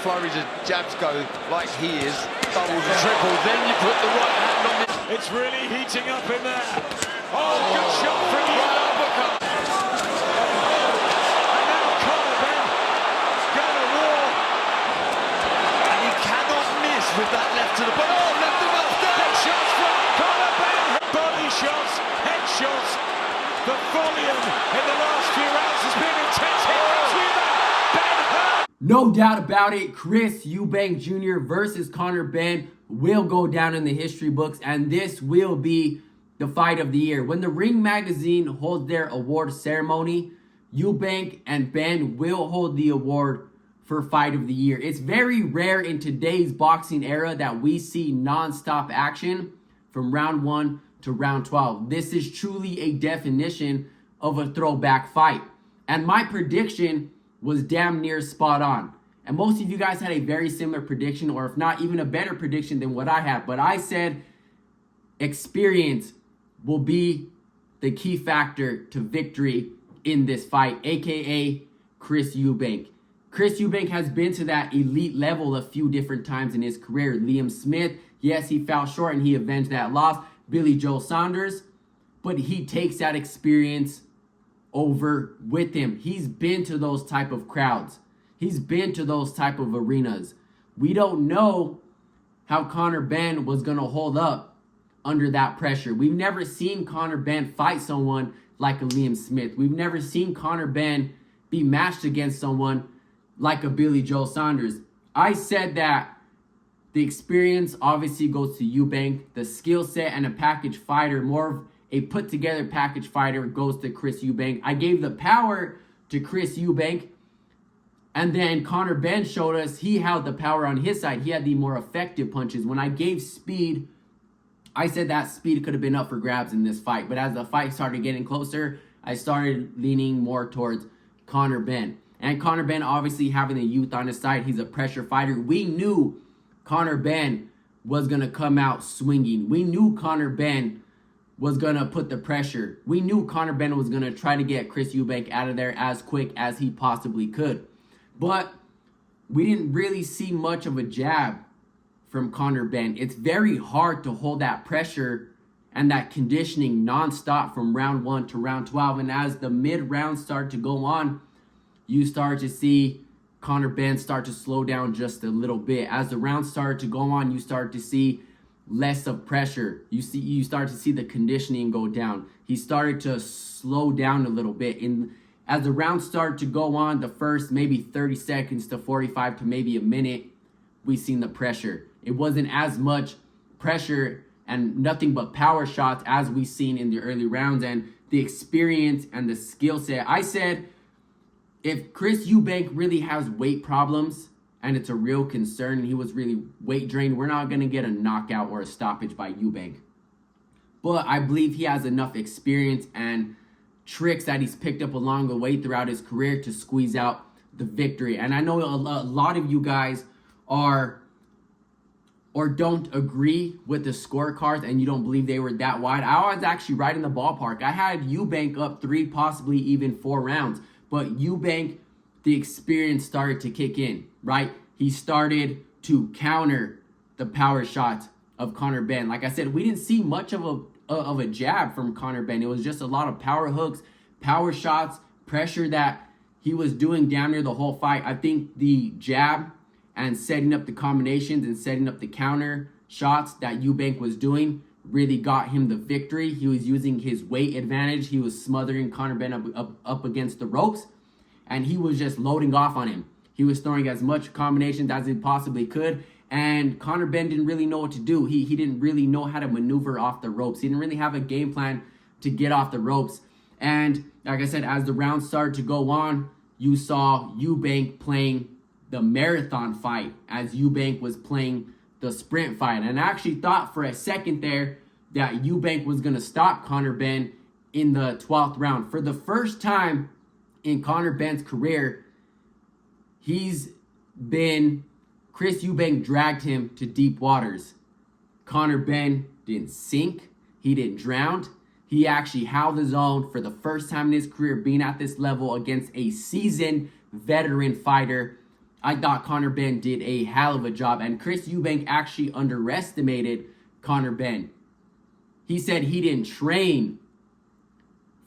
flurries of jabs go like he is, doubles and triples, then you put the right hand on the... It's really heating up in there. Oh, good shot from you. Right uppercut. And now Conor Benn going to war. And he cannot miss with that left to the body. Oh, left to the body. Big shots from Conor Benn. Body shots, head shots. The volume in the last few rounds has been intense. Here comes Eubank. Ben hurt. No doubt about it, Chris Eubank Jr. versus Conor Benn will go down in the history books, and this will be the fight of the year. When the Ring Magazine holds their award ceremony, Eubank and Benn will hold the award for fight of the year. It's very rare in today's boxing era that we see non-stop action from round 1 to round 12. This is truly a definition of a throwback fight. And my prediction was damn near spot on. And most of you guys had a very similar prediction, or if not, even a better prediction than what I had. But I said experience will be the key factor to victory in this fight, aka Chris Eubank. Chris Eubank has been to that elite level a few different times in his career. Liam Smith, yes, he fell short and he avenged that loss. Billy Joe Saunders, but he takes that experience over with him. He's been to those type of crowds. He's been to those type of arenas. We don't know how Conor Benn was going to hold up under that pressure. We've never seen Conor Benn fight someone like a Liam Smith. We've never seen Conor Benn be matched against someone like a Billy Joe Saunders. I said that the experience obviously goes to Eubank. The skill set and a package fighter, more of a put-together package fighter, goes to Chris Eubank. I gave the power to Chris Eubank. And then Conor Benn showed us he held the power on his side. He had the more effective punches. When I gave speed, I said that speed could have been up for grabs in this fight. But as the fight started getting closer, I started leaning more towards Conor Benn. And Conor Benn obviously having the youth on his side. He's a pressure fighter. We knew Conor Benn was going to come out swinging. We knew Conor Benn was going to put the pressure. We knew Conor Benn was going to try to get Chris Eubank out of there as quick as he possibly could. But we didn't really see much of a jab from Conor Benn. It's very hard to hold that pressure and that conditioning nonstop from round 1 to round 12. And as the mid-rounds start to go on, you start to see Conor Benn start to slow down just a little bit. As the rounds start to go on, you start to see less of pressure. You start to see the conditioning go down. He started to slow down a little bit. As the rounds start to go on, the first maybe 30 seconds to 45 to maybe a minute, we seen the pressure. It wasn't as much pressure and nothing but power shots as we seen in the early rounds, and the experience and the skill set. I said, if Chris Eubank really has weight problems and it's a real concern and he was really weight drained, we're not going to get a knockout or a stoppage by Eubank. But I believe he has enough experience and tricks that he's picked up along the way throughout his career to squeeze out the victory. And I know a lot of you guys are or don't agree with the scorecards and you don't believe they were that wide. I was actually right in the ballpark. I had Eubank up 3, possibly even 4 rounds. But Eubank, the experience started to kick in, right? He started to counter the power shots of Conor Benn. Like I said, we didn't see much of a jab from Conor Benn. It was just a lot of power hooks, power shots, pressure that he was doing down near the whole fight. I think the jab and setting up the combinations and setting up the counter shots that Eubank was doing really got him the victory. He was using his weight advantage. He was smothering Conor Benn up against the ropes, and he was just loading off on him. He was throwing as much combinations as he possibly could, and Conor Benn didn't really know what to do. He didn't really know how to maneuver off the ropes. He didn't really have a game plan to get off the ropes. And like I said, as the rounds started to go on, you saw Eubank playing the marathon fight as Eubank was playing the sprint fight. And I actually thought for a second there that Eubank was going to stop Conor Benn in the 12th round. For the first time in Conor Benn's career, Chris Eubank dragged him to deep waters. Conor Benn didn't sink. He didn't drown. He actually held his own for the first time in his career, being at this level against a seasoned veteran fighter. I thought Conor Benn did a hell of a job, and Chris Eubank actually underestimated Conor Benn. He said he didn't train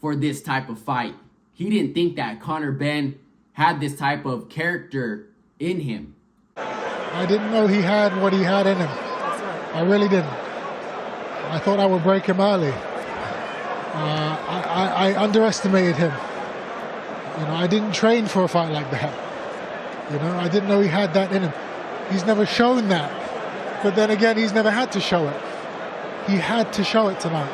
for this type of fight. He didn't think that Conor Benn had this type of character in him. I didn't know he had what he had in him. I really didn't. I thought I would break him early. I underestimated him. You know, I didn't train for a fight like that. You know, I didn't know he had that in him. He's never shown that. But then again, he's never had to show it. He had to show it tonight.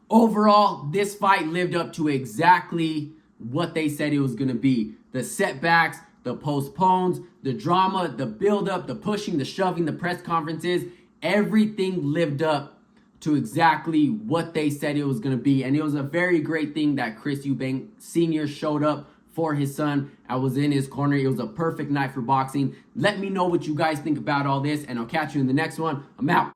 Overall, this fight lived up to exactly what they said it was going to be. The setbacks, the postpones, the drama, the build-up, the pushing, the shoving, the press conferences, everything lived up to exactly what they said it was going to be. And it was a very great thing that Chris Eubank Sr. showed up for his son. I was in his corner. It was a perfect night for boxing. Let me know what you guys think about all this, and I'll catch you in the next one. I'm out.